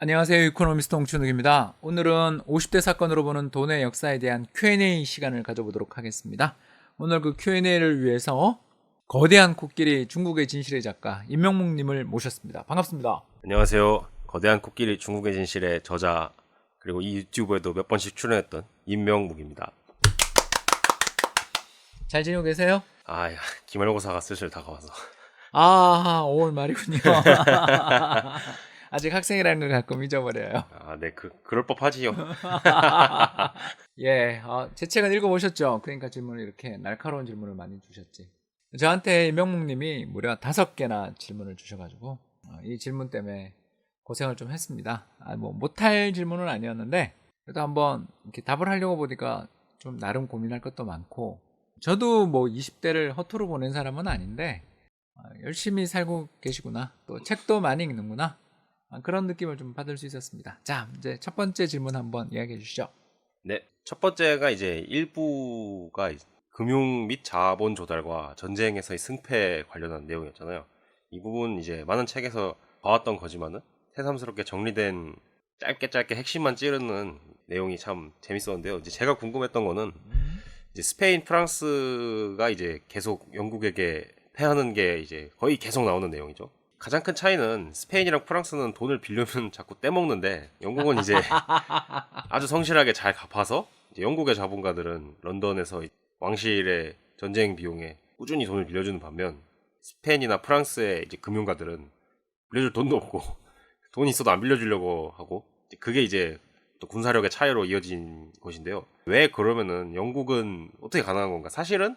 안녕하세요. 이코노미스트 홍춘욱입니다. 오늘은 50대 사건으로 보는 돈의 역사에 대한 Q&A 시간을 가져보도록 하겠습니다. 오늘 그 Q&A를 위해서 거대한 코끼리 중국의 진실의 작가 임명묵님을 모셨습니다. 반갑습니다. 안녕하세요. 거대한 코끼리 중국의 진실의 저자 그리고 이 유튜브에도 몇 번씩 출연했던 임명묵입니다. 잘 지내고 계세요? 기말고사가 슬슬 다가와서 5월 말이군요. 아직 학생이라는 걸 가끔 잊어버려요. 네, 그럴 법하지요. 예, 제 책은 읽어보셨죠? 그러니까 질문을 이렇게 날카로운 질문을 많이 주셨지. 저한테 임명묵님이 무려 5개나 질문을 주셔가지고 이 질문 때문에 고생을 좀 했습니다. 못할 질문은 아니었는데 그래도 한번 이렇게 답을 하려고 보니까 좀 나름 고민할 것도 많고, 저도 20대를 허투루 보낸 사람은 아닌데 열심히 살고 계시구나, 또 책도 많이 읽는구나, 그런 느낌을 좀 받을 수 있었습니다. 자, 이제 첫 번째 질문 한번 이야기해 주시죠. 네, 첫 번째가 이제 1부가 금융 및 자본 조달과 전쟁에서의 승패에 관련한 내용이었잖아요. 이 부분 이제 많은 책에서 봐왔던 거지만은 새삼스럽게 정리된 짧게 핵심만 찌르는 내용이 참 재밌었는데요. 이제 제가 궁금했던 거는 이제 스페인, 프랑스가 이제 계속 영국에게 패하는 게 이제 거의 계속 나오는 내용이죠. 가장 큰 차이는 스페인이랑 프랑스는 돈을 빌려면 자꾸 떼먹는데, 영국은 이제 아주 성실하게 잘 갚아서 이제 영국의 자본가들은 런던에서 왕실의 전쟁 비용에 꾸준히 돈을 빌려주는 반면, 스페인이나 프랑스의 이제 금융가들은 빌려줄 돈도 없고 돈이 있어도 안 빌려주려고 하고, 그게 이제 또 군사력의 차이로 이어진 것인데요. 왜 그러면은 영국은 어떻게 가능한 건가? 사실은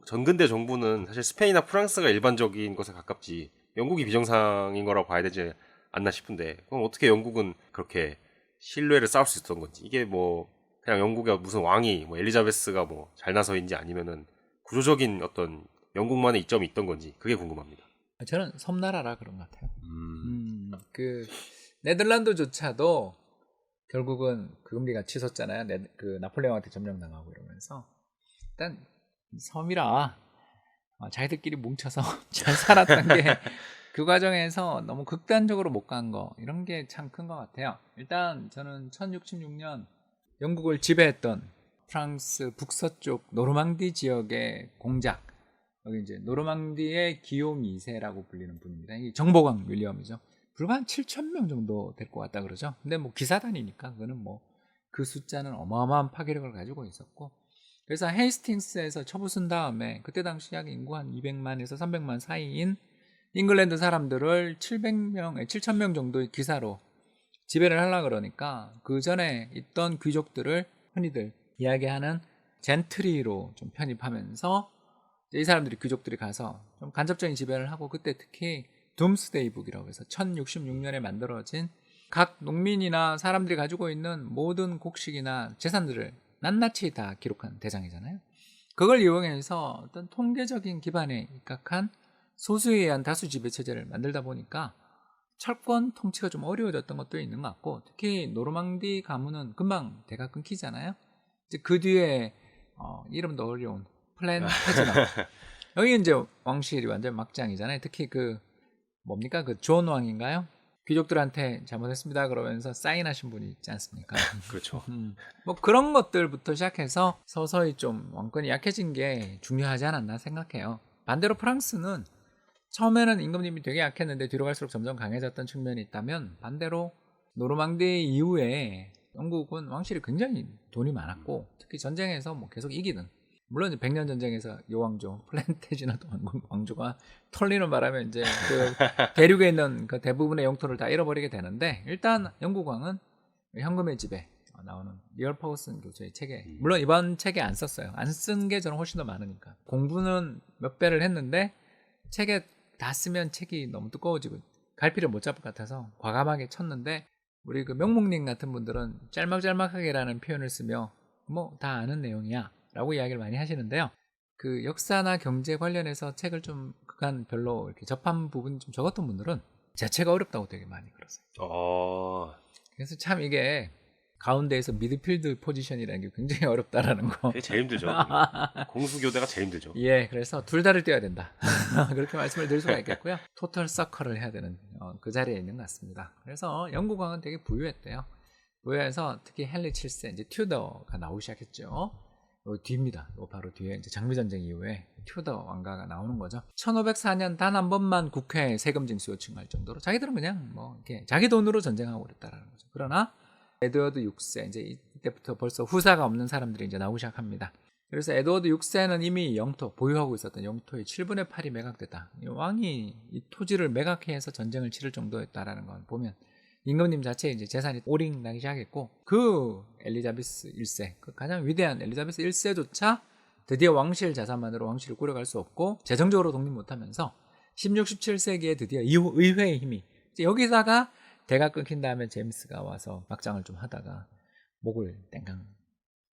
전근대 정부는 사실 스페인이나 프랑스가 일반적인 것에 가깝지 영국이 비정상인 거라고 봐야 되지 않나 싶은데, 그럼 어떻게 영국은 그렇게 신뢰를 쌓을 수 있었던 건지, 이게 그냥 영국의 무슨 왕이 엘리자베스가 잘나서인지, 아니면은 구조적인 어떤 영국만의 이점이 있던 건지, 그게 궁금합니다. 저는 섬나라라 그런 것 같아요. 그 네덜란드조차도 결국은 그 금리가 치솟잖아요. 그 나폴레옹한테 점령당하고 이러면서. 일단 섬이라 자기들끼리 뭉쳐서 잘 살았던 게 그 과정에서 너무 극단적으로 못 간 거, 이런 게 참 큰 것 같아요. 일단 저는 1066년 영국을 지배했던 프랑스 북서쪽 노르망디 지역의 공작, 여기 이제 노르망디의 기욤 2세라고 불리는 분입니다. 이 정보광 윌리엄이죠. 불과 한 7,000명 정도 될 것 같다 그러죠. 근데 기사단이니까 그거는 그 숫자는 어마어마한 파괴력을 가지고 있었고, 그래서 헤이스팅스에서 처부순 다음에 그때 당시 약 인구 한 200만에서 300만 사이인 잉글랜드 사람들을 7,000명 정도의 기사로 지배를 하려고 그러니까, 그 전에 있던 귀족들을 흔히들 이야기하는 젠트리로 좀 편입하면서 이 사람들이, 귀족들이 가서 좀 간접적인 지배를 하고, 그때 특히 둠스데이 북이라고 해서 1066년에 만들어진 각 농민이나 사람들이 가지고 있는 모든 곡식이나 재산들을 낱낱이 다 기록한 대장이잖아요. 그걸 이용해서 어떤 통계적인 기반에 입각한 소수에 의한 다수 지배 체제를 만들다 보니까 철권 통치가 좀 어려워졌던 것도 있는 것 같고, 특히 노르망디 가문은 금방 대가 끊기잖아요. 이제 그 뒤에 이름도 어려운 플랜타지너, 여기 이제 왕실이 완전 막장이잖아요. 특히 그 존 왕인가요? 귀족들한테 잘못했습니다 그러면서 사인하신 분이 있지 않습니까? 그렇죠. 그런 것들부터 시작해서 서서히 좀 왕권이 약해진 게 중요하지 않았나 생각해요. 반대로 프랑스는 처음에는 임금님이 되게 약했는데 뒤로 갈수록 점점 강해졌던 측면이 있다면, 반대로 노르망디 이후에 영국은 왕실이 굉장히 돈이 많았고, 특히 전쟁에서 계속 이기는, 물론 이제 백년 전쟁에서 여왕조 플랜테지너도 왕조가 털리는 바람에 이제 그 대륙에 있는 그 대부분의 영토를 다 잃어버리게 되는데, 일단 영국 왕은 현금의 지배, 나오는 리얼 퍼거슨 교수의 책에, 물론 이번 책에 안 썼어요. 안 쓴 게 저는 훨씬 더 많으니까. 공부는 몇 배를 했는데 책에 다 쓰면 책이 너무 두꺼워지고 갈피를 못 잡을 것 같아서 과감하게 쳤는데, 우리 그 명목님 같은 분들은 짤막짤막하게라는 표현을 쓰며 다 아는 내용이야 라고 이야기를 많이 하시는데요. 그 역사나 경제 관련해서 책을 좀 그간별로 이렇게 접한 부분이 좀 적었던 분들은 제 책 어렵다고 되게 많이 그러세요. 그래서 참 이게 가운데에서 미드필드 포지션이라는 게 굉장히 어렵다라는 거. 그게 제일 힘들죠. 공수교대가 제일 힘들죠. 예, 그래서 둘 다를 뛰어야 된다. 그렇게 말씀을 드릴 수가 있겠고요. 토털 서커를 해야 되는 그 자리에 있는 것 같습니다. 그래서 영국 왕은 되게 부유했대요. 부유해서 특히 헨리 7세 이제 튜더가 나오기 시작했죠. 요 뒤입니다. 요 바로 뒤에 이제 장미전쟁 이후에 튜더 왕가가 나오는 거죠. 1504년 단 한 번만 국회에 세금 징수 요청할 정도로 자기들은 그냥 뭐 이렇게 자기 돈으로 전쟁하고 그랬다라는 거죠. 그러나 에드워드 6세 이제 이때부터 벌써 후사가 없는 사람들이 이제 나오기 시작합니다. 그래서 에드워드 6세는 이미 영토 보유하고 있었던 영토의 7분의 8이 매각됐다. 이 왕이 이 토지를 매각해서 전쟁을 치를 정도였다라는 걸 보면 임금님 자체의 이제 재산이 오링 나기 시작했고 그 엘리자베스 1세 그 가장 위대한 엘리자베스 1세조차 드디어 왕실 자산만으로 왕실을 꾸려갈 수 없고 재정적으로 독립 못하면서 16, 17세기에 드디어 의회의 힘이 이제 여기다가 대가 끊긴 다음에 제임스가 와서 막장을 좀 하다가 목을 땡강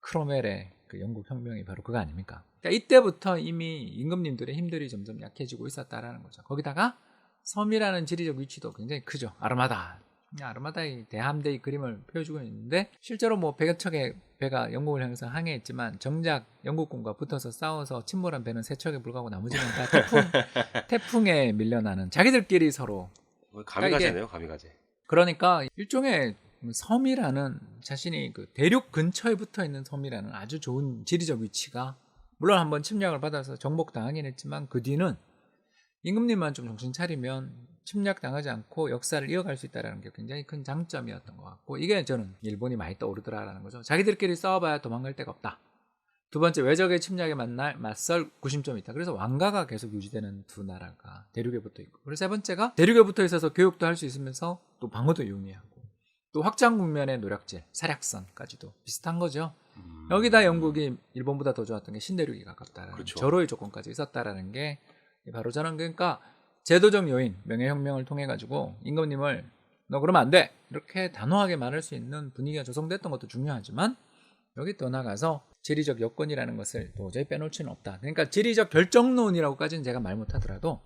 크로멜의 그 영국 혁명이 바로 그거 아닙니까? 그러니까 이때부터 이미 임금님들의 힘들이 점점 약해지고 있었다라는 거죠. 거기다가 섬이라는 지리적 위치도 굉장히 크죠. 아르마다의 대함대의 그림을 보여주고 있는데 실제로 뭐 100여 척의 배가 영국을 향해서 항해했지만 정작 영국군과 붙어서 싸워서 침몰한 배는 3척에 불과하고 나머지는 다 태풍에 밀려나는 자기들끼리 서로 가미가제네요. 가미가제. 그러니까 일종의 섬이라는 자신이 그 대륙 근처에 붙어 있는 섬이라는 아주 좋은 지리적 위치가 물론 한번 침략을 받아서 정복당하긴 했지만 그 뒤는 임금님만 좀 정신 차리면 침략당하지 않고 역사를 이어갈 수 있다는 게 굉장히 큰 장점이었던 것 같고 이게 저는 일본이 많이 떠오르더라라는 거죠. 자기들끼리 싸워봐야 도망갈 데가 없다. 두 번째 외적의 침략에 맞설 구심점이 있다. 그래서 왕가가 계속 유지되는 두 나라가 대륙에 붙어 있고 그리고 세 번째가 대륙에 붙어 있어서 교육도 할 수 있으면서 또 방어도 용이하고 또 확장 국면의 노략질, 사략선까지도 비슷한 거죠. 여기다 영국이 일본보다 더 좋았던 게 신대륙이 가깝다라는 그렇죠. 절호의 조건까지 있었다라는 게 바로 저는 그러니까 제도적 요인, 명예혁명을 통해 가지고 임금님을 너 그러면 안 돼 이렇게 단호하게 말할 수 있는 분위기가 조성됐던 것도 중요하지만 여기 떠나가서 지리적 여건이라는 것을 도저히 빼놓을 수는 없다. 그러니까 지리적 결정론이라고까지는 제가 말 못하더라도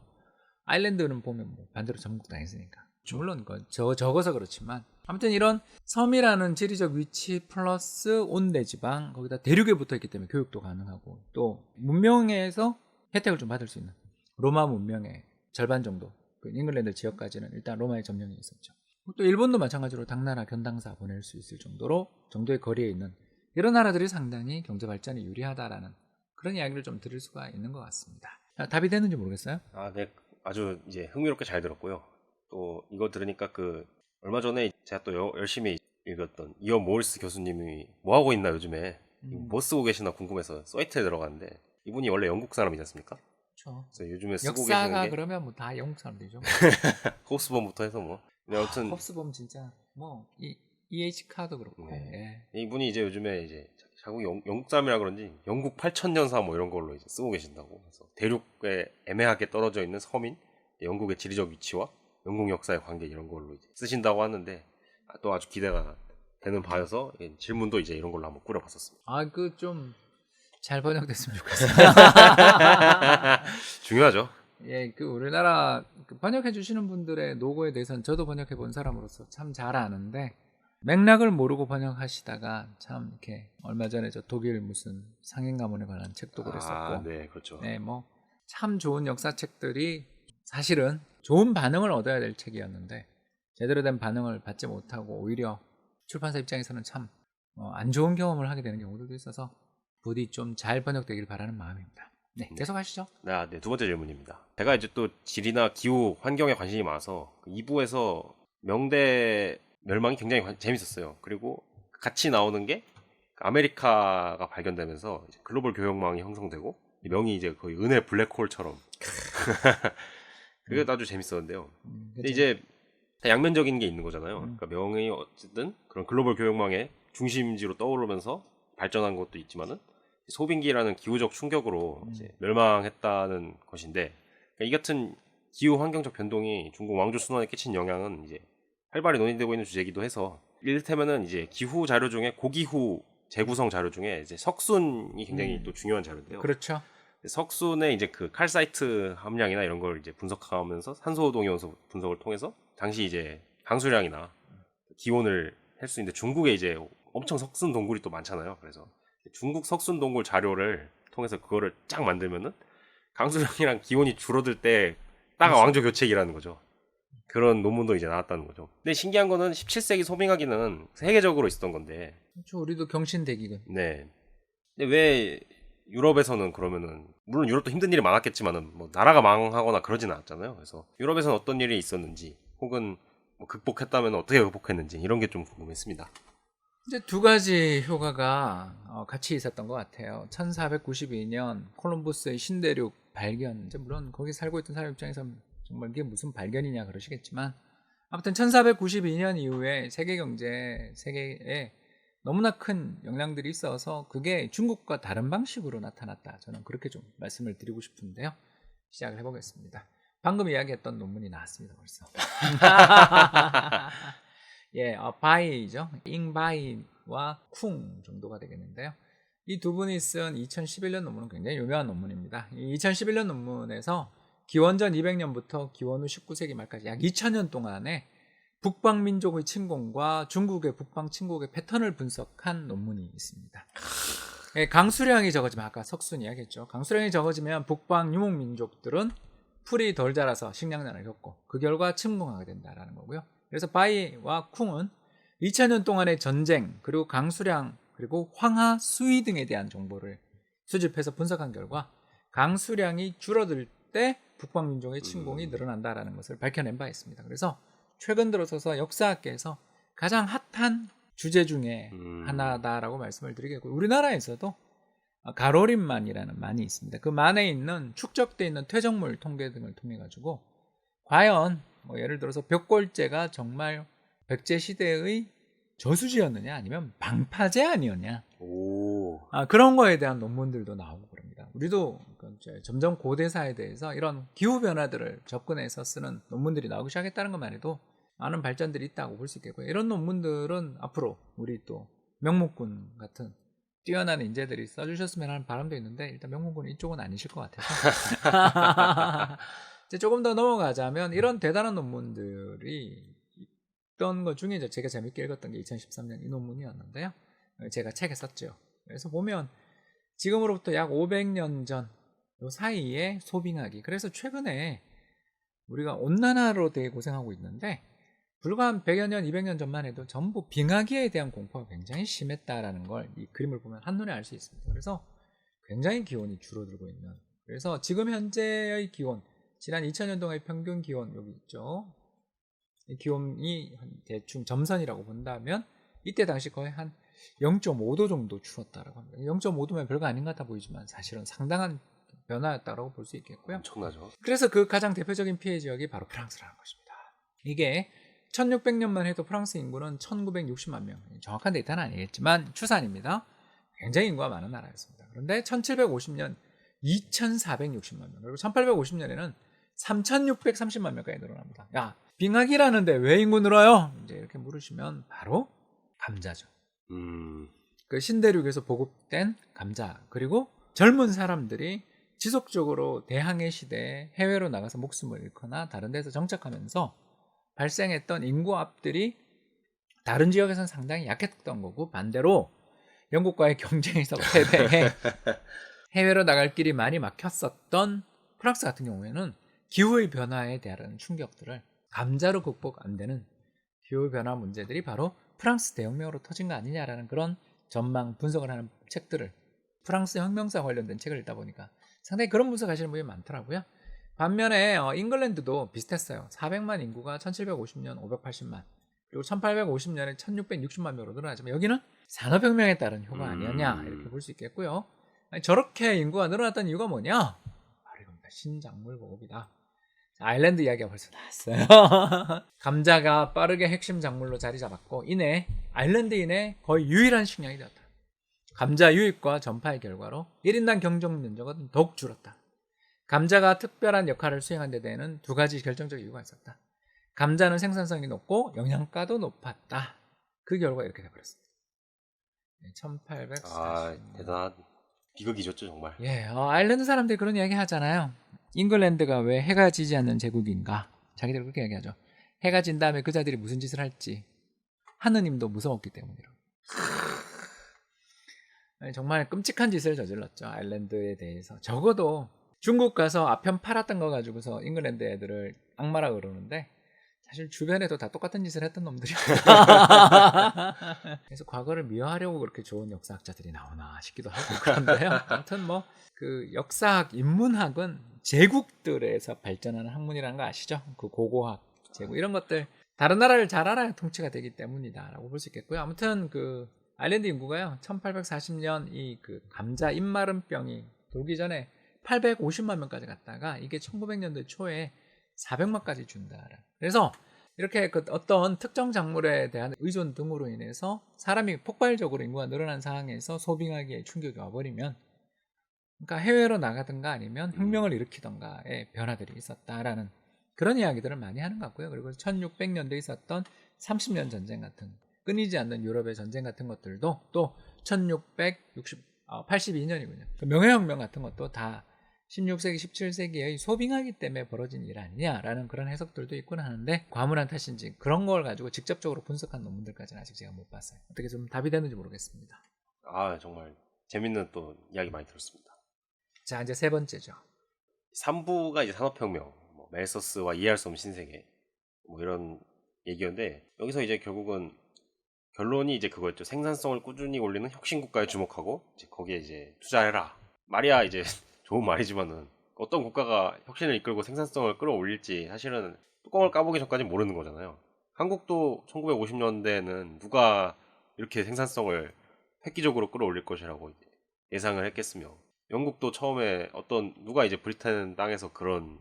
아일랜드는 보면 뭐 반대로 정복당했으니까 물론 적어서 그렇지만 아무튼 이런 섬이라는 지리적 위치 플러스 온대지방 거기다 대륙에 붙어있기 때문에 교육도 가능하고 또 문명에서 혜택을 좀 받을 수 있는 로마 문명의 절반 정도 그 잉글랜드 지역까지는 일단 로마의 점령이 있었죠. 또 일본도 마찬가지로 당나라 견당사 보낼 수 있을 정도의 거리에 있는 이런 나라들이 상당히 경제 발전에 유리하다라는 그런 이야기를 좀 들을 수가 있는 것 같습니다. 답이 되는지 모르겠어요. 네, 아주 이제 흥미롭게 잘 들었고요. 또 이거 들으니까 그 얼마 전에 제가 또 열심히 읽었던 이어 모리스 교수님이 뭐 하고 있나 요즘에 뭐 쓰고 계시나 궁금해서 사이트에 들어갔는데 이분이 원래 영국 사람이지 않습니까? 그렇죠. 그래서 요즘에 쓰고 역사가 계시는 게 그러면 뭐 다 영국 사람들이죠. 호스본부터 해서 뭐. 근데 아무튼 홉스범 진짜 뭐 EH 카도 그렇고. 네. 이분이 이제 요즘에 이제 자국 영국 사람이라 그런지 영국 8000년사 뭐 이런 걸로 이제 쓰고 계신다고. 그래서 대륙에 애매하게 떨어져 있는 섬인 영국의 지리적 위치와 영국 역사의 관계 이런 걸로 이제 쓰신다고 하는데 또 아주 기대가 되는 바여서 질문도 이제 이런 걸로 한번 꾸려봤었습니다. 그 좀 잘 번역됐으면 좋겠어요. 중요하죠. 예, 그 우리나라 번역해 주시는 분들의 노고에 대해서는 저도 번역해 본 사람으로서 참 잘 아는데 맥락을 모르고 번역하시다가 참 이렇게 얼마 전에 저 독일 무슨 상인 가문에 관한 책도 그랬었고, 네, 그렇죠. 네, 뭐 참 좋은 역사책들이 사실은 좋은 반응을 얻어야 될 책이었는데 제대로 된 반응을 받지 못하고 오히려 출판사 입장에서는 참 안 좋은 경험을 하게 되는 경우들도 있어서 부디 좀 잘 번역되길 바라는 마음입니다. 네, 계속 하시죠. 네, 두 번째 질문입니다. 제가 이제 또 지리나 기후, 환경에 관심이 많아서 2부에서 명대 멸망이 굉장히 재밌었어요. 그리고 같이 나오는 게 아메리카가 발견되면서 이제 글로벌 교역망이 형성되고 명이 이제 거의 은혜 블랙홀처럼 그게 아주 재밌었는데요. 근데 이제 다 양면적인 게 있는 거잖아요. 그러니까 명이 어쨌든 그런 글로벌 교역망의 중심지로 떠오르면서 발전한 것도 있지만은 소빙기라는 기후적 충격으로 이제 멸망했다는 것인데 그러니까 이 같은 기후 환경적 변동이 중국 왕조 순환에 끼친 영향은 이제 활발히 논의되고 있는 주제이기도 해서 이를테면은 이제 기후 자료 중에 고기후 재구성 자료 중에 이제 석순이 굉장히 또 중요한 자료인데요. 그렇죠. 석순의 이제 그 칼사이트 함량이나 이런 걸 이제 분석하면서 산소 동위원소 분석을 통해서 당시 이제 강수량이나 기온을 할 수 있는데 중국의 이제 엄청 석순 동굴이 또 많잖아요. 그래서 중국 석순 동굴 자료를 통해서 그거를 쫙 만들면은 강수량이랑 기온이 줄어들 때 딱 왕조 교체기라는 거죠. 그런 논문도 이제 나왔다는 거죠. 근데 신기한 거는 17세기 소빙하기는 세계적으로 있었던 건데. 그렇죠. 우리도 경신대기근. 네. 근데 왜 유럽에서는 그러면은 물론 유럽도 힘든 일이 많았겠지만은 뭐 나라가 망하거나 그러진 않았잖아요. 그래서 유럽에서는 어떤 일이 있었는지 혹은 뭐 극복했다면 어떻게 극복했는지 이런 게 좀 궁금했습니다. 이제 두 가지 효과가 같이 있었던 것 같아요. 1492년 콜럼버스의 신대륙 발견. 이제 물론 거기 살고 있던 사람 입장에서 정말 이게 무슨 발견이냐 그러시겠지만 아무튼 1492년 이후에 세계에 너무나 큰 영향들이 있어서 그게 중국과 다른 방식으로 나타났다. 저는 그렇게 좀 말씀을 드리고 싶은데요. 시작을 해보겠습니다. 방금 이야기했던 논문이 나왔습니다. 벌써. 예, 바이죠. 잉바이와 쿵 정도가 되겠는데요. 이 두 분이 쓴 2011년 논문은 굉장히 유명한 논문입니다. 이 2011년 논문에서 기원전 200년부터 기원 후 19세기 말까지 약 2000년 동안에 북방민족의 침공과 중국의 북방 침공의 패턴을 분석한 논문이 있습니다. 예, 강수량이 적어지면 아까 석순 이야기했죠. 강수량이 적어지면 북방 유목민족들은 풀이 덜 자라서 식량난을 겪고 그 결과 침공하게 된다는 거고요. 그래서 바이와 쿵은 2000년 동안의 전쟁 그리고 강수량 그리고 황하 수위 등에 대한 정보를 수집해서 분석한 결과 강수량이 줄어들 때 북방민족의 침공이 늘어난다라는 것을 밝혀낸 바 있습니다. 그래서 최근 들어서서 역사학계에서 가장 핫한 주제 중에 하나다라고 말씀을 드리겠고요. 우리나라에서도 가로림만이라는 만이 있습니다. 그 만에 있는 축적되어 있는 퇴적물 통계 등을 통해 가지고 과연 뭐 예를 들어서 벽골제가 정말 백제 시대의 저수지였느냐 아니면 방파제 아니었냐 그런 거에 대한 논문들도 나오고 그럽니다. 우리도 점점 고대사에 대해서 이런 기후 변화들을 접근해서 쓰는 논문들이 나오기 시작했다는 것만 해도 많은 발전들이 있다고 볼 수 있겠고요. 이런 논문들은 앞으로 우리 또 명목군 같은 뛰어난 인재들이 써주셨으면 하는 바람도 있는데 일단 명목군 이쪽은 아니실 것 같아서 이제 조금 더 넘어가자면 이런 대단한 논문들이 있던 것 중에 제가 재밌게 읽었던 게 2013년 이 논문이었는데요. 제가 책에 썼죠. 그래서 보면 지금으로부터 약 500년 전 요 사이에 소빙하기. 그래서 최근에 우리가 온난화로 되게 고생하고 있는데 불과 한 100여 년, 200년 전만 해도 전부 빙하기에 대한 공포가 굉장히 심했다라는 걸 이 그림을 보면 한눈에 알 수 있습니다. 그래서 굉장히 기온이 줄어들고 있는. 그래서 지금 현재의 기온, 지난 2000년 동안의 평균 기온 여기 있죠. 이 기온이 대충 점선이라고 본다면 이때 당시 거의 한 0.5도 정도 추웠다라고 합니다. 0.5도면 별거 아닌 것 같아 보이지만 사실은 상당한 변화였다고 볼 수 있겠고요. 엄청나죠. 그래서 그 가장 대표적인 피해 지역이 바로 프랑스라는 것입니다. 이게 1600년만 해도 프랑스 인구는 1960만 명. 정확한 데이터는 아니겠지만 추산입니다. 굉장히 인구가 많은 나라였습니다. 그런데 1750년 2460만 명, 그리고 1850년에는 3630만 명까지 늘어납니다. 야, 빙하기라는데 왜 인구 늘어요? 이제 이렇게 물으시면 바로 감자죠. 그 신대륙에서 보급된 감자, 그리고 젊은 사람들이 지속적으로 대항해 시대에 해외로 나가서 목숨을 잃거나 다른 데서 정착하면서 발생했던 인구압들이 다른 지역에서는 상당히 약했던 거고, 반대로 영국과의 경쟁에서 패배해 해외로 나갈 길이 많이 막혔었던 프랑스 같은 경우에는 기후의 변화에 대한 충격들을 감자로 극복 안 되는 기후 변화 문제들이 바로 프랑스 대혁명으로 터진 거 아니냐라는 그런 전망 분석을 하는 책들을, 프랑스 혁명사 관련된 책을 읽다 보니까 상당히 그런 분석하시는 분이 많더라고요. 반면에 잉글랜드도 비슷했어요. 400만 인구가 1750년 580만, 그리고 1850년에 1660만 명으로 늘어나지만 여기는 산업혁명에 따른 효과 아니었냐 이렇게 볼 수 있겠고요. 아니, 저렇게 인구가 늘어났던 이유가 뭐냐? 바로 이겁니다. 신작물 보급이다. 아일랜드 이야기가 벌써 나왔어요. 감자가 빠르게 핵심 작물로 자리 잡았고 이내 아일랜드인의 거의 유일한 식량이 되었다. 감자 유입과 전파의 결과로 1인당 경적 면적은 더욱 줄었다. 감자가 특별한 역할을 수행한 데 대해서는 두 가지 결정적 이유가 있었다. 감자는 생산성이 높고 영양가도 높았다. 그 결과 이렇게 돼버렸습니다. 1840. 대단한 비극이셨죠 정말. 예, 아일랜드 사람들이 그런 이야기 하잖아요. 잉글랜드가 왜 해가 지지 않는 제국인가? 자기들 그렇게 얘기하죠. 해가 진 다음에 그자들이 무슨 짓을 할지 하느님도 무서웠기 때문이라고. 정말 끔찍한 짓을 저질렀죠. 아일랜드에 대해서. 적어도 중국 가서 아편 팔았던 거 가지고서 잉글랜드 애들을 악마라 그러는데 사실 주변에도 다 똑같은 짓을 했던 놈들이야. 그래서 과거를 미화하려고 그렇게 좋은 역사학자들이 나오나 싶기도 하고 그런데요. 아무튼 뭐 그 역사학, 인문학은 제국들에서 발전하는 학문이라는 거 아시죠? 그 고고학, 제국 이런 것들 다른 나라를 잘 알아야 통치가 되기 때문이다라고 볼 수 있겠고요. 아무튼 그 아일랜드 인구가요, 1840년 이 그 감자 입마름병이 돌기 전에 850만 명까지 갔다가 이게 1900년대 초에 400만까지 준다. 그래서 이렇게 그 어떤 특정 작물에 대한 의존 등으로 인해서 사람이 폭발적으로 인구가 늘어난 상황에서 소빙하기에 충격이 와버리면, 그러니까 해외로 나가든가 아니면 혁명을 일으키던가의 변화들이 있었다라는 그런 이야기들을 많이 하는 것 같고요. 그리고 1600년대에 있었던 30년 전쟁 같은 끊이지 않는 유럽의 전쟁 같은 것들도 또 1682년이군요. 명예혁명 같은 것도 다 16세기, 17세기의 소빙하기 때문에 벌어진 일 아니냐라는 그런 해석들도 있곤 하는데 과문한 탓인지 그런 걸 가지고 직접적으로 분석한 논문들까지는 아직 제가 못 봤어요. 어떻게 좀 답이 되는지 모르겠습니다. 아, 정말 재밌는 또 이야기 많이 들었습니다. 자, 이제 세 번째죠. 3부가 이제 산업혁명, 뭐 멜서스와 이해할 수 없는 신세계, 뭐 이런 얘기였는데, 여기서 이제 결국은 결론이 이제 그거였죠. 생산성을 꾸준히 올리는 혁신국가에 주목하고 이제 거기에 이제 투자해라. 말이야 이제 좋은 말이지만은 어떤 국가가 혁신을 이끌고 생산성을 끌어올릴지 사실은 뚜껑을 까보기 전까지 모르는 거잖아요. 한국도 1950년대에는 누가 이렇게 생산성을 획기적으로 끌어올릴 것이라고 예상을 했겠으며, 영국도 처음에 누가 이제 브리텐 땅에서 그런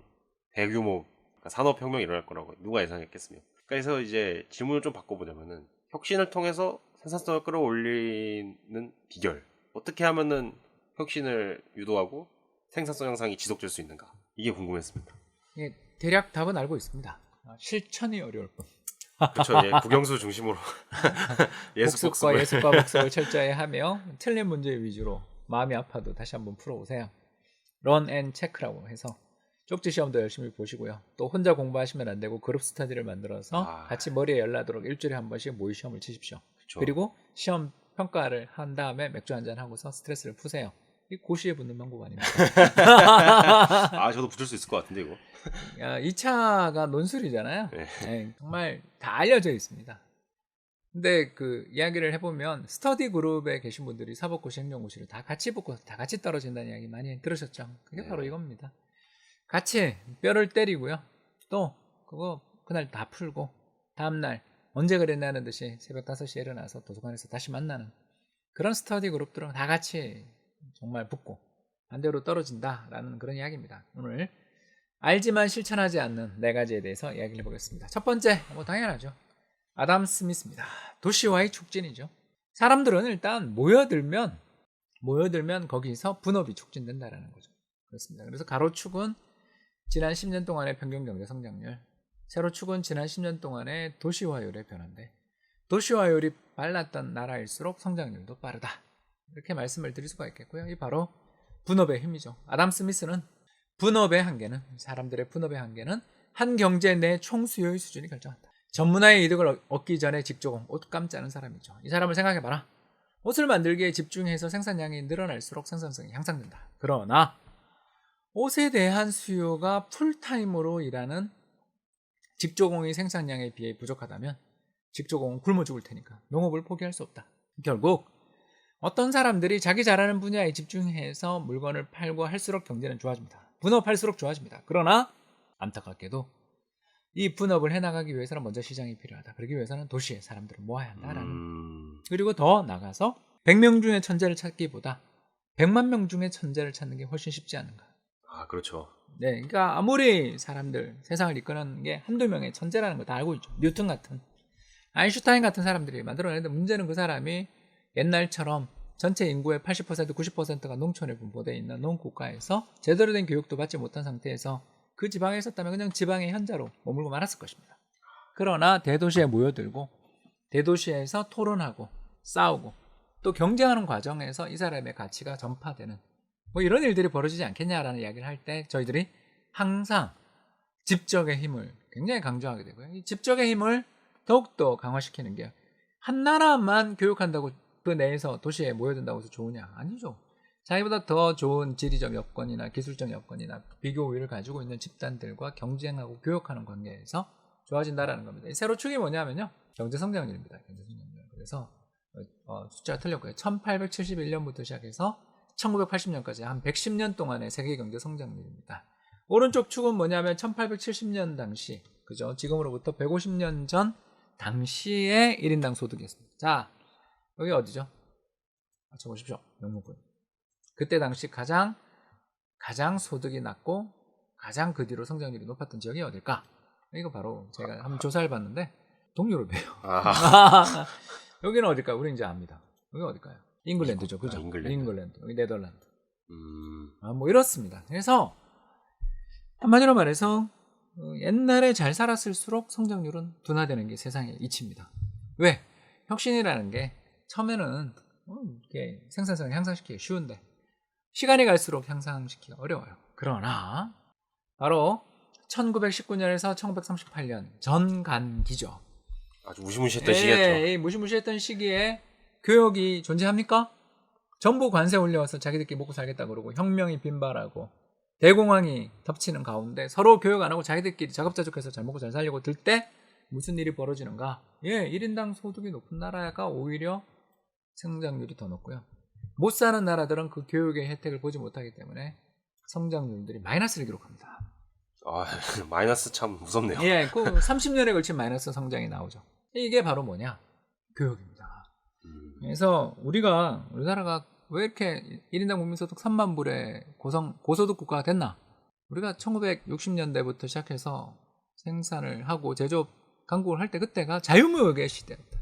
대규모 산업혁명이 일어날 거라고 누가 예상했겠으며. 그래서 이제 질문을 좀 바꿔보자면은, 혁신을 통해서 생산성을 끌어올리는 비결, 어떻게 하면은 혁신을 유도하고 생산성 향상이 지속될 수 있는가, 이게 궁금했습니다. 예, 대략 답은 알고 있습니다. 실천이 어려울 뿐. 그렇죠. 예, 국영수 중심으로 복습과 예습과 복습을 철저히 하며 틀린 문제 위주로 마음이 아파도 다시 한번 풀어오세요. 런 앤 체크라고 해서 쪽지 시험도 열심히 보시고요. 또 혼자 공부하시면 안 되고 그룹 스터디를 만들어서 같이 머리에 열나도록 일주일에 한 번씩 모의 시험을 치십시오. 그쵸. 그리고 시험 평가를 한 다음에 맥주 한잔 하고서 스트레스를 푸세요. 이 고시에 붙는 방법 아닙니까? 아, 저도 붙을 수 있을 것 같은데 이거. 2차가 논술이잖아요. 네. 네, 정말 다 알려져 있습니다. 근데 그 이야기를 해보면 스터디 그룹에 계신 분들이 사법고시, 행정고시를 다 같이 붙고 다 같이 떨어진다는 이야기 많이 들으셨죠? 그게 바로 이겁니다. 같이 뼈를 때리고요. 또 그거 그날 다 풀고 다음날 언제 그랬냐는 듯이 새벽 5시에 일어나서 도서관에서 다시 만나는 그런 스터디 그룹들은 다 같이 정말 붙고 반대로 떨어진다라는 그런 이야기입니다. 오늘 알지만 실천하지 않는 4가지에 대해서 이야기를 해보겠습니다. 첫 번째, 뭐 당연하죠. 아담 스미스입니다. 도시와의 촉진이죠. 사람들은 일단 모여들면 거기서 분업이 촉진된다라는 거죠. 그렇습니다. 그래서 가로축은 지난 10년 동안의 평균 경제 성장률, 세로축은 지난 10년 동안의 도시화율의 변화인데, 도시화율이 빨랐던 나라일수록 성장률도 빠르다. 이렇게 말씀을 드릴 수가 있겠고요. 이 바로 분업의 힘이죠. 아담 스미스는 사람들의 분업의 한계는 한 경제 내 총수요의 수준이 결정한다. 전문화의 이득을 얻기 전에 직조공, 옷감 짜는 사람이죠. 이 사람을 생각해봐라. 옷을 만들기에 집중해서 생산량이 늘어날수록 생산성이 향상된다. 그러나 옷에 대한 수요가 풀타임으로 일하는 직조공의 생산량에 비해 부족하다면 직조공은 굶어 죽을 테니까 농업을 포기할 수 없다. 결국 어떤 사람들이 자기 잘하는 분야에 집중해서 물건을 팔고 할수록 경제는 좋아집니다. 분업할수록 좋아집니다. 그러나 안타깝게도 이 분업을 해나가기 위해서는 먼저 시장이 필요하다. 그러기 위해서는 도시에 사람들을 모아야 한다라는. 그리고 더 나가서 100명 중에 천재를 찾기보다 100만 명 중에 천재를 찾는 게 훨씬 쉽지 않은가. 아, 그렇죠. 네, 그러니까 아무리 사람들 세상을 이끄는 게 한두 명의 천재라는 거 다 알고 있죠. 뉴턴 같은, 아인슈타인 같은 사람들이 만들어내는데, 문제는 그 사람이 옛날처럼 전체 인구의 80%, 90%가 농촌에 분포되어 있는 농국가에서 제대로 된 교육도 받지 못한 상태에서 그 지방에 있었다면 그냥 지방의 현자로 머물고 말았을 것입니다. 그러나 대도시에 모여들고 대도시에서 토론하고 싸우고 또 경쟁하는 과정에서 이 사람의 가치가 전파되는 뭐 이런 일들이 벌어지지 않겠냐라는 이야기를 할 때 저희들이 항상 집적의 힘을 굉장히 강조하게 되고요. 이 집적의 힘을 더욱더 강화시키는 게 한 나라만 교육한다고 그 내에서 도시에 모여든다고 해서 좋으냐? 아니죠. 자기보다 더 좋은 지리적 여건이나 기술적 여건이나 비교 우위를 가지고 있는 집단들과 경쟁하고 교역하는 관계에서 좋아진다라는 겁니다. 이 세로축이 뭐냐면요. 경제성장률입니다. 경제성장률. 그래서 숫자가 틀렸고요. 1871년부터 시작해서 1980년까지 한 110년 동안의 세계 경제 성장률입니다. 오른쪽 축은 뭐냐면 1870년 당시, 그죠? 지금으로부터 150년 전 당시의 1인당 소득이었습니다. 자, 여기 어디죠? 맞춰보십시오. 명목군. 그때 당시 가장 소득이 낮고 가장 그 뒤로 성장률이 높았던 지역이 어딜까? 이거 바로 제가 한번 조사를 봤는데 동유럽이에요. 여기는 어딜까요? 우리 이제 압니다. 여기 어딜까요? 잉글랜드죠, 그죠? 잉글랜드. 여기 네덜란드. 뭐 이렇습니다. 그래서 한마디로 말해서 옛날에 잘 살았을수록 성장률은 둔화되는 게 세상의 이치입니다. 왜? 혁신이라는 게 처음에는 이렇게 생산성을 향상시키기 쉬운데 시간이 갈수록 향상시키기 어려워요. 그러나 바로 1919년에서 1938년 전간기죠. 아주 무시무시했던 시기였죠. 이 무시무시했던 시기에 교역이 존재합니까? 전부 관세 올려서 자기들끼리 먹고 살겠다 그러고 혁명이 빈발하고 대공황이 덮치는 가운데 서로 교역 안 하고 자기들끼리 자급자족해서 잘 먹고 잘 살려고 들 때 무슨 일이 벌어지는가? 1인당 소득이 높은 나라가 오히려 성장률이 더 높고요. 못 사는 나라들은 그 교육의 혜택을 보지 못하기 때문에 성장률들이 마이너스를 기록합니다. 마이너스 참 무섭네요. 그 30년에 걸친 마이너스 성장이 나오죠. 이게 바로 뭐냐? 교육입니다. 그래서 우리나라가 왜 이렇게 1인당 국민소득 3만 불의 고소득 국가가 됐나? 우리가 1960년대부터 시작해서 생산을 하고 제조업 강국을 할 때 그때가 자유무역의 시대였다.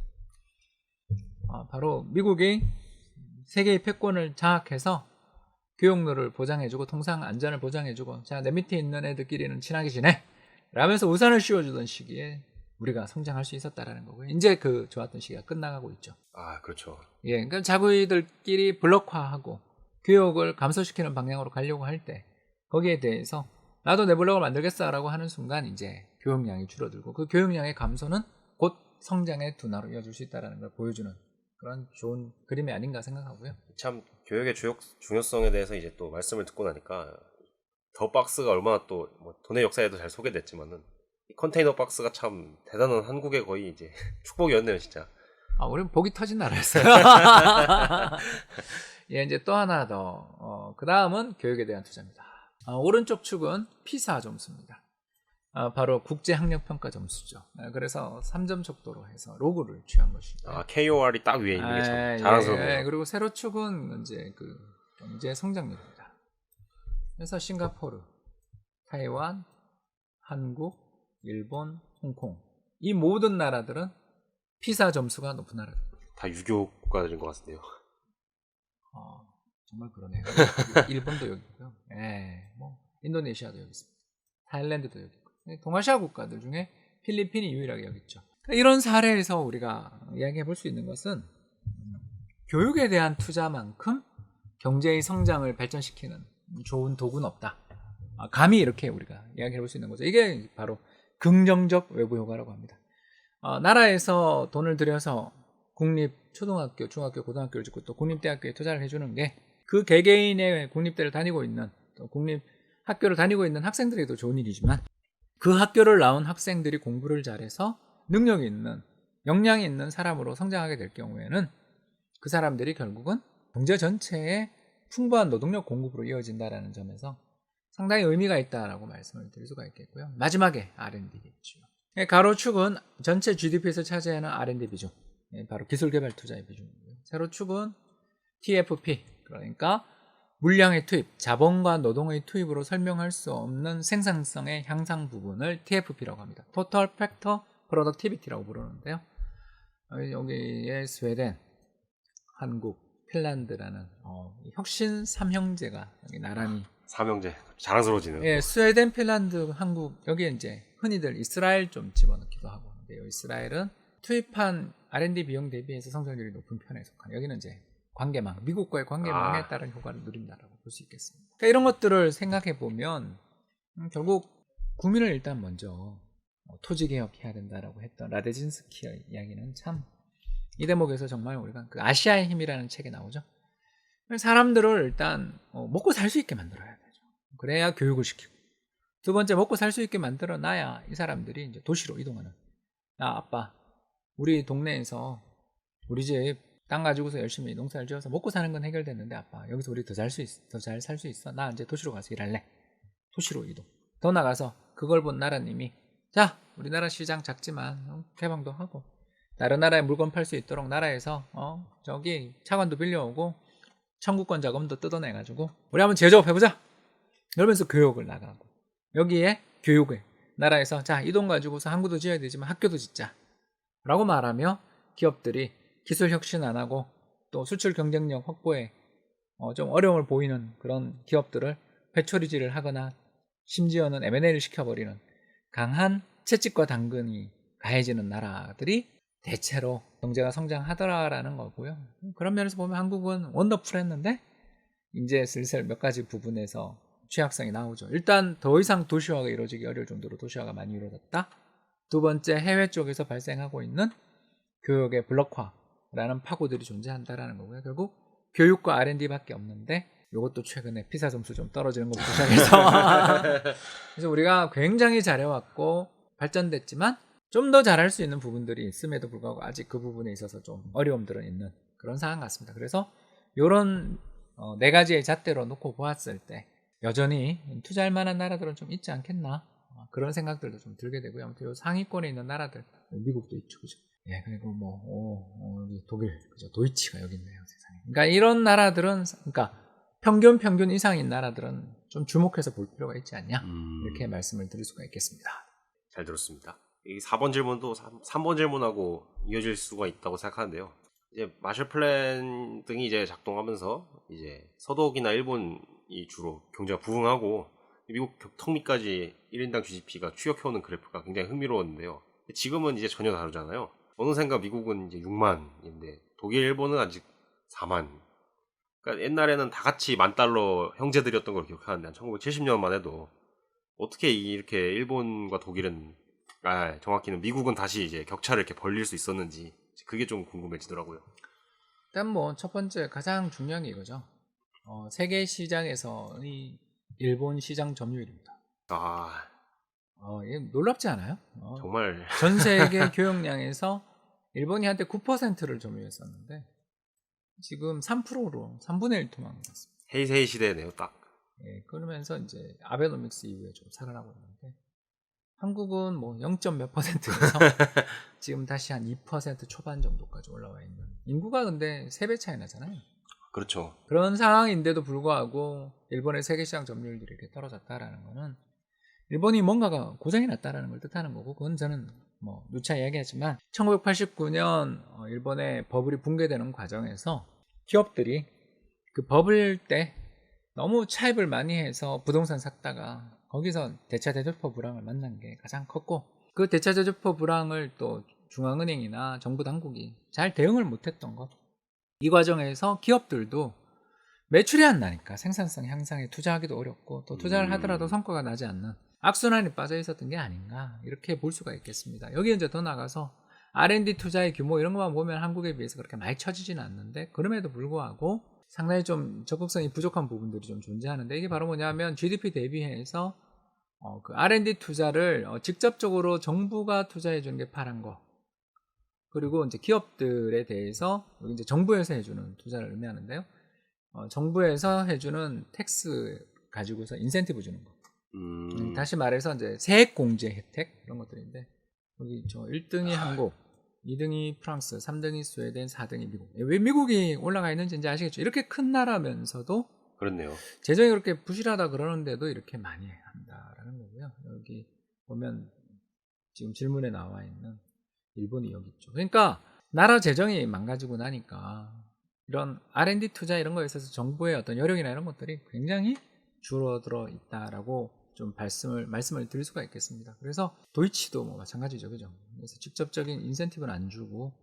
바로 미국이 세계의 패권을 장악해서 교육로를 보장해주고 통상 안전을 보장해주고 자, 내 밑에 있는 애들끼리는 친하게 지내 라면서 우산을 씌워주던 시기에 우리가 성장할 수 있었다라는 거고요. 이제 그 좋았던 시기가 끝나가고 있죠. 그렇죠. 그러니까 자부이들끼리 블록화하고 교육을 감소시키는 방향으로 가려고 할 때 거기에 대해서 나도 내 블록을 만들겠어라고 하는 순간 이제 교육량이 줄어들고 그 교육량의 감소는 곧 성장의 둔화로 이어질 수 있다는 걸 보여주는 그런 좋은 그림이 아닌가 생각하고요. 참 교육의 중요성에 대해서 이제 또 말씀을 듣고 나니까 더 박스가 얼마나 또 뭐 돈의 역사에도 잘 소개됐지만은 이 컨테이너 박스가 참 대단한 한국의 거의 이제 축복이었네요, 진짜. 우리는 복이 터진 나라였어요. 이제 또 하나 더. 그 다음은 교육에 대한 투자입니다. 오른쪽 축은 피사 점수입니다. 바로 국제학력평가 점수죠. 그래서 3점 척도로 해서 로그를 취한 것입니다. KOR이 딱 위에 있는 게 참 자랑스럽네요. 그리고 세로축은 이제 그 경제 성장률입니다. 그래서 싱가포르, 타이완, 한국, 일본, 홍콩 이 모든 나라들은 피사 점수가 높은 나라입니다. 다 유교 국가들인 것 같은데요. 정말 그러네요. 일본도 여기 있고요. 뭐 인도네시아도 여기 있습니다. 타일랜드도 여기 있고 동아시아 국가들 중에 필리핀이 유일하게 여기 있죠. 이런 사례에서 우리가 이야기해 볼 수 있는 것은 교육에 대한 투자만큼 경제의 성장을 발전시키는 좋은 도구는 없다. 감히 이렇게 우리가 이야기해 볼 수 있는 거죠. 이게 바로 긍정적 외부 효과라고 합니다. 나라에서 돈을 들여서 국립 초등학교, 중학교, 고등학교를 짓고 또 국립대학교에 투자를 해주는 게 그 개개인의 국립대를 다니고 있는 또 국립 학교를 다니고 있는 학생들에게도 좋은 일이지만 그 학교를 나온 학생들이 공부를 잘해서 능력이 있는 역량이 있는 사람으로 성장하게 될 경우에는 그 사람들이 결국은 경제 전체에 풍부한 노동력 공급으로 이어진다는 점에서 상당히 의미가 있다라고 말씀을 드릴 수가 있겠고요. 마지막에 R&D겠죠. 가로축은 전체 GDP에서 차지하는 R&D 비중, 바로 기술개발 투자의 비중이고요. 세로축은 TFP, 그러니까 물량의 투입, 자본과 노동의 투입으로 설명할 수 없는 생산성의 향상 부분을 TFP라고 합니다. Total Factor Productivity라고 부르는데요. 여기에 스웨덴, 한국, 핀란드라는 혁신 3형제가 여기 나란히 3형제 자랑스러워지네요. 스웨덴, 핀란드, 한국 여기에 이제 흔히들 이스라엘 좀 집어넣기도 하고 하는데요. 이스라엘은 투입한 R&D 비용 대비해서 성장률이 높은 편에 속한 여기는 이제 관계망, 미국과의 관계망에 따른 효과를 누린다라고 볼 수 있겠습니다. 그러니까 이런 것들을 생각해 보면 결국 국민을 일단 먼저 토지 개혁해야 된다라고 했던 라데진스키의 이야기는 참 이 대목에서 정말 우리가 그 아시아의 힘이라는 책에 나오죠. 사람들을 일단 먹고 살 수 있게 만들어야 되죠. 그래야 교육을 시키고. 두 번째, 먹고 살 수 있게 만들어 놔야 이 사람들이 이제 도시로 이동하는. 야, 아빠, 우리 동네에서 우리 집 땅 가지고서 열심히 농사를 지어서 먹고 사는 건 해결됐는데 아빠, 여기서 우리 더 잘 살 수 있어. 나 이제 도시로 가서 일할래. 도시로 이동. 더 나가서 그걸 본 나라님이, 자, 우리나라 시장 작지만 개방도 하고 다른 나라에 물건 팔 수 있도록 나라에서 저기 차관도 빌려오고 청구권 자금도 뜯어내가지고 우리 한번 제조업 해보자. 그러면서 교육을 나가고, 여기에 교육을 나라에서 자, 이 돈 가지고서 항구도 지어야 되지만 학교도 짓자 라고 말하며 기업들이 기술 혁신 안 하고 또 수출 경쟁력 확보에 좀 어려움을 보이는 그런 기업들을 회초리질을 하거나 심지어는 M&A를 시켜버리는 강한 채찍과 당근이 가해지는 나라들이 대체로 경제가 성장하더라라는 거고요. 그런 면에서 보면 한국은 원더풀했는데 이제 슬슬 몇 가지 부분에서 취약성이 나오죠. 일단 더 이상 도시화가 이루어지기 어려울 정도로 도시화가 많이 이루어졌다. 두 번째, 해외 쪽에서 발생하고 있는 교육의 블록화라는 파고들이 존재한다라는 거고요. 결국 교육과 R&D밖에 없는데 이것도 최근에 피사 점수 좀 떨어지는 것부터 시작해서 그래서 우리가 굉장히 잘해왔고 발전됐지만 좀 더 잘할 수 있는 부분들이 있음에도 불구하고 아직 그 부분에 있어서 좀 어려움들은 있는 그런 상황 같습니다. 그래서 이런 네 가지의 잣대로 놓고 보았을 때 여전히 투자할 만한 나라들은 좀 있지 않겠나, 그런 생각들도 좀 들게 되고요. 아무튼 요 상위권에 있는 나라들, 미국도 있죠, 그죠? 예, 그리고 여기 독일, 그죠? 도이치가 여기 있네요, 세상에. 그러니까 이런 나라들은, 그러니까 평균 이상인 나라들은 좀 주목해서 볼 필요가 있지 않냐, 이렇게 말씀을 드릴 수가 있겠습니다. 잘 들었습니다. 이 4번 질문도 3번 질문하고 이어질 수가 있다고 생각하는데요. 이제 마셜 플랜 등이 이제 작동하면서 이제 서독이나 일본이 주로 경제가 부흥하고 미국 턱밑까지 1인당 GDP가 추격해오는 그래프가 굉장히 흥미로웠는데요. 지금은 이제 전혀 다르잖아요. 어느샌가 미국은 이제 6만인데 독일, 일본은 아직 4만. 그러니까 옛날에는 다 같이 $10,000 형제들이었던 걸 기억하는데 1970년만 해도 어떻게 이렇게 일본과 독일은, 정확히는 미국은 다시 이제 격차를 이렇게 벌릴 수 있었는지 그게 좀 궁금해지더라고요. 일단 첫 번째 가장 중요한 게 이거죠. 세계 시장에서의 일본 시장 점유율입니다. 이게 놀랍지 않아요? 정말 전 세계 교역량에서 일본이 한때 9%를 점유했었는데 지금 3%로 3분의 1 도망갔습니다. 헤이세이 시대네요, 딱. 예, 그러면서 이제 아베노믹스 이후에 좀 살아나고 있는데 한국은 0.몇 %에서 지금 다시 한 2% 초반 정도까지 올라와 있는, 인구가 근데 3배 차이 나잖아요. 그렇죠. 그런 상황인데도 불구하고 일본의 세계시장 점유율이 이렇게 떨어졌다라는 거는 일본이 뭔가가 고장이 났다라는 걸 뜻하는 거고, 그건 저는 누차 이야기하지만 1989년 일본의 버블이 붕괴되는 과정에서 기업들이 그 버블 때 너무 차입을 많이 해서 부동산 샀다가 거기서 대차대조퍼 불황을 만난 게 가장 컸고, 그 대차대조퍼 불황을 또 중앙은행이나 정부 당국이 잘 대응을 못했던 것, 이 과정에서 기업들도 매출이 안 나니까 생산성 향상에 투자하기도 어렵고 또 투자를 하더라도 성과가 나지 않는 악순환이 빠져 있었던 게 아닌가, 이렇게 볼 수가 있겠습니다. 여기 이제 더 나가서 R&D 투자의 규모 이런 것만 보면 한국에 비해서 그렇게 많이 처지지는 않는데, 그럼에도 불구하고 상당히 좀 적극성이 부족한 부분들이 좀 존재하는데, 이게 바로 뭐냐면 GDP 대비해서 그 R&D 투자를 직접적으로 정부가 투자해 주는 게 파란 거, 그리고 이제 기업들에 대해서 여기 이제 정부에서 해주는 투자를 의미하는데요. 정부에서 해주는 텍스 가지고서 인센티브 주는 거. 다시 말해서 이제 세액 공제 혜택 이런 것들인데, 여기 1등이 한국, 2등이 프랑스, 3등이 스웨덴, 4등이 미국. 왜 미국이 올라가 있는지 이제 아시겠죠? 이렇게 큰 나라면서도 그렇네요. 재정이 그렇게 부실하다 그러는데도 이렇게 많이 한다라는 거고요. 여기 보면 지금 질문에 나와 있는 일본이 여기 있죠. 그러니까 나라 재정이 망가지고 나니까 이런 R&D 투자 이런 거에 있어서 정부의 어떤 여력이나 이런 것들이 굉장히 줄어들어 있다라고 좀 말씀을 드릴 수가 있겠습니다. 그래서 도이치도 마찬가지죠, 그죠? 그래서 직접적인 인센티브는 안 주고,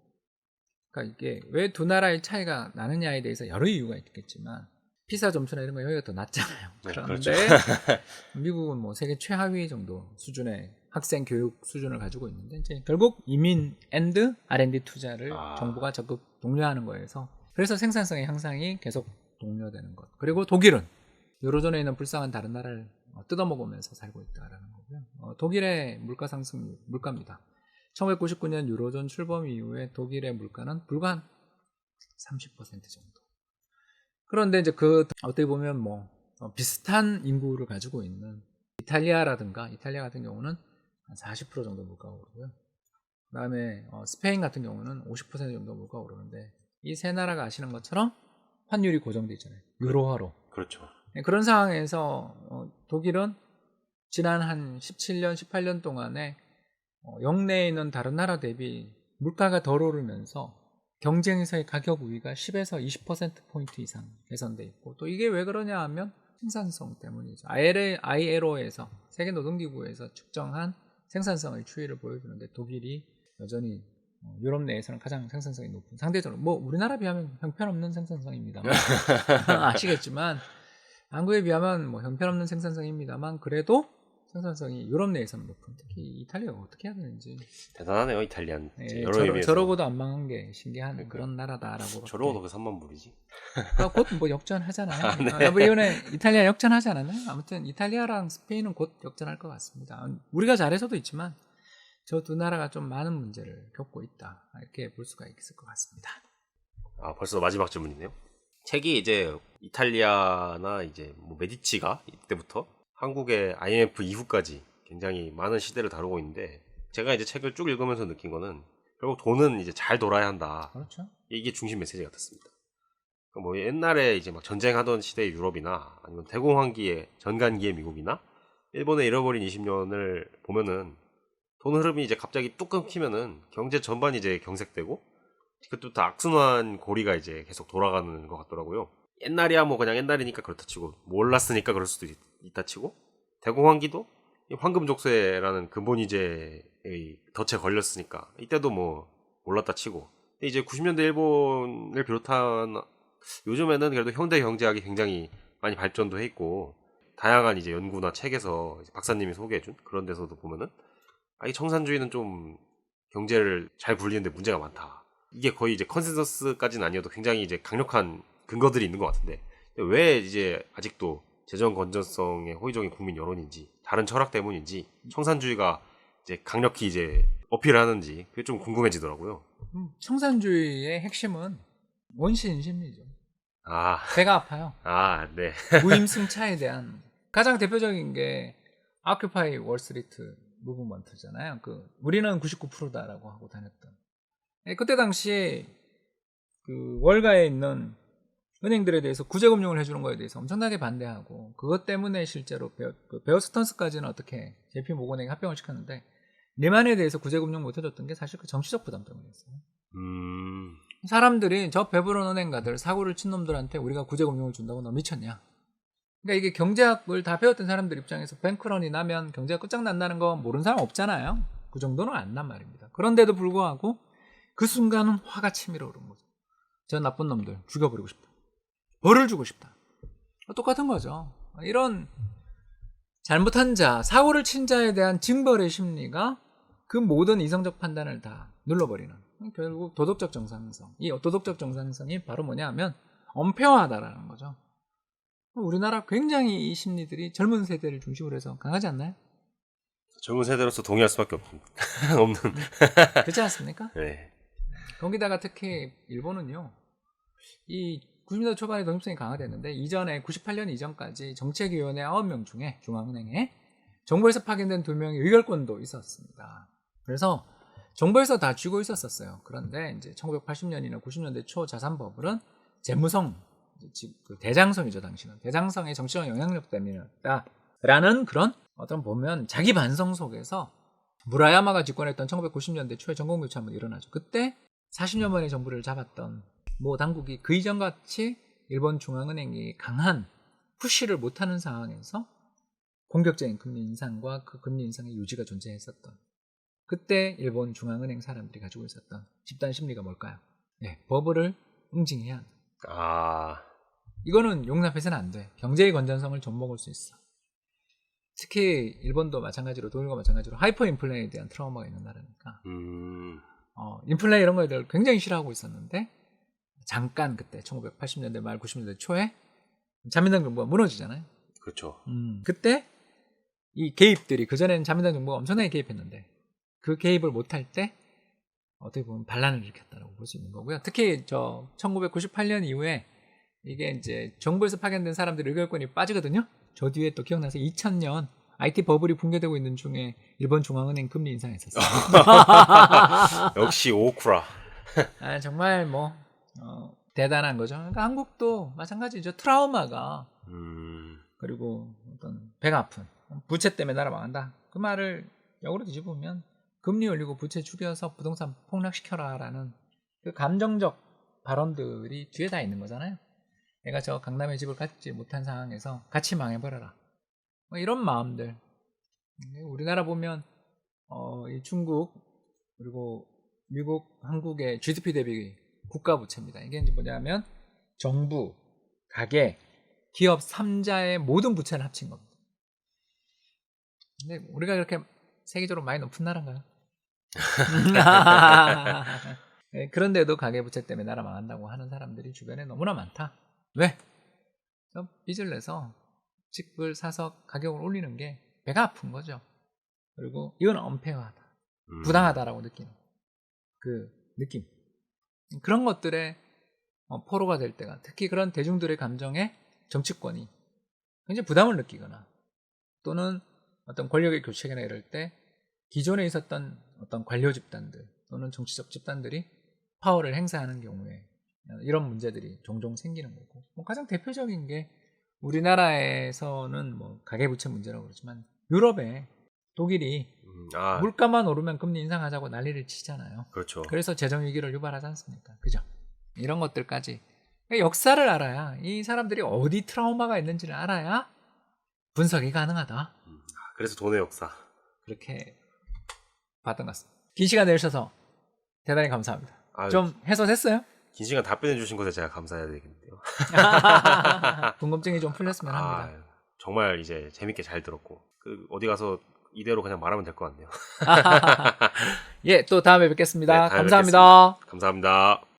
그러니까 이게 왜 두 나라의 차이가 나느냐에 대해서 여러 이유가 있겠지만 피사 점수나 이런 거 여기가 더 낮잖아요. 네, 그런데 그렇죠. 미국은 세계 최하위 정도 수준의 학생 교육 수준을 가지고 있는데 이제 결국 이민 앤드 R&D 투자를 정부가 적극 독려하는 거여서 그래서 생산성의 향상이 계속 독려되는 것. 그리고 독일은 유로존에 있는 불쌍한 다른 나라를 뜯어먹으면서 살고 있다라는 거고요. 독일의 물가 상승 물가입니다. 1999년 유로존 출범 이후에 독일의 물가는 불과 한 30% 정도. 그런데 이제 어떻게 보면 비슷한 인구를 가지고 있는 이탈리아 같은 경우는 한 40% 정도 물가가 오르고요. 그다음에 스페인 같은 경우는 50% 정도 물가가 오르는데 이 세 나라가 아시는 것처럼 환율이 고정돼 있잖아요. 유로화로. 그렇죠. 그런 상황에서 독일은 지난 한 17년, 18년 동안에 영내에 있는 다른 나라 대비 물가가 덜 오르면서 경쟁에서의 가격 우위가 10에서 20%포인트 이상 개선돼 있고 또 이게 왜 그러냐 하면 생산성 때문이죠. ILO에서 세계노동기구에서 측정한 생산성의 추이를 보여주는데 독일이 여전히 유럽 내에서는 가장 생산성이 높은 상대적으로 우리나라 비하면 형편없는 생산성입니다만 아시겠지만 한국에 비하면 형편없는 생산성입니다만 그래도 생산성이 유럽 내에서는 높은 특히 이탈리아가 어떻게 해야 되는지 대단하네요 이탈리안. 여러 의미에서. 저러고도 안 망한 게 신기한 그런 나라다라고. 저러고도 그 3만 불이지. 곧 역전하잖아요. 네. 이번에 이탈리아 역전하지 않았나요? 아무튼 이탈리아랑 스페인은 곧 역전할 것 같습니다. 우리가 잘해서도 있지만 저 두 나라가 좀 많은 문제를 겪고 있다 이렇게 볼 수가 있을 것 같습니다. 벌써 마지막 질문이네요. 책이 이제 이탈리아나 이제 메디치가 이때부터 한국의 IMF 이후까지 굉장히 많은 시대를 다루고 있는데 제가 이제 책을 쭉 읽으면서 느낀 거는 결국 돈은 이제 잘 돌아야 한다. 그렇죠. 이게 중심 메시지 같았습니다. 옛날에 이제 막 전쟁하던 시대의 유럽이나 아니면 대공황기의 전간기의 미국이나 일본의 잃어버린 20년을 보면은 돈 흐름이 이제 갑자기 뚝 끊기면은 경제 전반이 이제 경색되고 그때부터 악순환 고리가 이제 계속 돌아가는 것 같더라고요. 옛날이야 그냥 옛날이니까 그렇다 치고 몰랐으니까 그럴 수도 있다 치고 대공황기도 황금 족쇄라는 근본 이제의 덫에 걸렸으니까 이때도 몰랐다 치고 근데 이제 90년대 일본을 비롯한 요즘에는 그래도 현대 경제학이 굉장히 많이 발전도 해 있고 다양한 이제 연구나 책에서 박사님이 소개해준 그런 데서도 보면은 이 청산주의는 좀 경제를 잘 굴리는데 문제가 많다. 이게 거의 이제 컨센서스까지는 아니어도 굉장히 이제 강력한 근거들이 있는 것 같은데 왜 이제 아직도 재정 건전성에 호의적인 국민 여론인지 다른 철학 때문인지 청산주의가 이제 강력히 이제 어필하는지 그게 좀 궁금해지더라고요. 청산주의의 핵심은 원시인 심리죠. 배가 아파요. 네. 무임승차에 대한 가장 대표적인 게 아큐파이 월스트리트 무브먼트잖아요. 우리는 99%다라고 하고 다녔던. 그때 당시에 월가에 있는 은행들에 대해서 구제금융을 해주는 거에 대해서 엄청나게 반대하고 그것 때문에 실제로 베어 스턴스까지는 어떻게 JP 모건에게 합병을 시켰는데 리만에 대해서 구제금융 못 해줬던 게 사실 정치적 부담 때문이었어요. 사람들이 저 배부른 은행가들 사고를 친 놈들한테 우리가 구제금융을 준다고 너 미쳤냐? 그러니까 이게 경제학을 다 배웠던 사람들 입장에서 뱅크런이 나면 경제가 끝장난다는 거 모르는 사람 없잖아요. 그 정도는 안단 말입니다. 그런데도 불구하고 그 순간은 화가 치밀어 오른 거죠. 저 나쁜 놈들 죽여버리고 싶다. 벌을 주고 싶다. 똑같은 거죠. 이런 잘못한 자, 사고를 친 자에 대한 징벌의 심리가 그 모든 이성적 판단을 다 눌러버리는 결국 도덕적 정상성. 이 도덕적 정상성이 바로 뭐냐 하면 엄폐화하다라는 거죠. 우리나라 굉장히 이 심리들이 젊은 세대를 중심으로 해서 강하지 않나요? 젊은 세대로서 동의할 수밖에 없는. 그렇지 않습니까? 네. 거기다가 특히 일본은요. 이 90년대 초반에 독립성이 강화됐는데 이전에 98년 이전까지 정책위원회 9명 중에 중앙은행에 정부에서 파견된 2명의 의결권도 있었습니다. 그래서 정부에서 다 쥐고 있었어요. 그런데 이제 1980년이나 90년대 초 자산버블은 재무성 대장성이죠, 당시는. 대장성의 정치적 영향력 때문이었다라는 그런 어떤 보면 자기 반성 속에서 무라야마가 집권했던 1990년대 초에 정권교체 한번 일어나죠. 그때 40년 만에 정부를 잡았던 당국이 그 이전같이 일본 중앙은행이 강한 푸시를 못하는 상황에서 공격적인 금리 인상과 그 금리 인상의 유지가 존재했었던 그때 일본 중앙은행 사람들이 가지고 있었던 집단 심리가 뭘까요? 네, 버블을 응징해야 한다. 이거는 용납해서는 안 돼. 경제의 건전성을 좀 먹을 수 있어. 특히 일본도 마찬가지로 독일과 마찬가지로 하이퍼 인플레에 대한 트라우마가 있는 나라니까 인플레 이런 거에 굉장히 싫어하고 있었는데 잠깐 그때 1980년대 말 90년대 초에 자민당 정부가 무너지잖아요. 그렇죠. 그때 이 개입들이 그전에는 자민당 정부가 엄청나게 개입했는데 그 개입을 못할 때 어떻게 보면 반란을 일으켰다고 볼 수 있는 거고요. 특히 저 1998년 이후에 이게 이제 정부에서 파견된 사람들 의결권이 빠지거든요. 저 뒤에 또 기억나서 2000년 IT 버블이 붕괴되고 있는 중에 일본 중앙은행 금리 인상했었어요. 역시 오쿠라. 아, 정말 뭐 대단한 거죠. 그러니까 한국도 마찬가지죠. 트라우마가 그리고 어떤 배가 아픈 부채 때문에 나라 망한다. 그 말을 역으로 뒤집으면 금리 올리고 부채 죽여서 부동산 폭락시켜라라는 그 감정적 발언들이 뒤에 다 있는 거잖아요. 내가 저 강남의 집을 갖지 못한 상황에서 같이 망해버려라. 뭐 이런 마음들. 우리나라 보면 이 중국 그리고 미국, 한국의 GDP 대비 국가 부채입니다. 이게 이제 뭐냐면 정부, 가계, 기업 3자의 모든 부채를 합친 겁니다. 근데 우리가 그렇게 세계적으로 많이 높은 나라인가요? 그런데도 가계부채 때문에 나라 망한다고 하는 사람들이 주변에 너무나 많다. 왜? 빚을 내서 집을 사서 가격을 올리는 게 배가 아픈 거죠. 그리고 이건 엄폐하다, 부당하다라고 느끼는 그 느낌. 그런 것들에 포로가 될 때가 특히 그런 대중들의 감정에 정치권이 굉장히 부담을 느끼거나 또는 어떤 권력의 교체나 이럴 때 기존에 있었던 어떤 관료 집단들 또는 정치적 집단들이 파워를 행사하는 경우에 이런 문제들이 종종 생기는 거고 뭐 가장 대표적인 게 우리나라에서는 뭐 가계부채 문제라고 그러지만 유럽에 독일이 물가만 오르면 금리 인상하자고 난리를 치잖아요. 그렇죠. 그래서 재정위기를 유발하지 않습니까? 그죠? 이런 것들까지 그러니까 역사를 알아야 이 사람들이 어디 트라우마가 있는지를 알아야 분석이 가능하다. 그래서 돈의 역사. 그렇게 봤던 것 같습니다. 긴 시간 내주셔서 대단히 감사합니다. 좀 해소됐어요? 긴 시간 답변해 주신 것에 제가 감사해야 되겠는데요. 궁금증이 좀 풀렸으면 합니다. 정말 이제 재밌게 잘 들었고 어디 가서 이대로 그냥 말하면 될 것 같네요. 예, 또 다음에 뵙겠습니다. 네, 다음에 감사합니다. 뵙겠습니다. 감사합니다.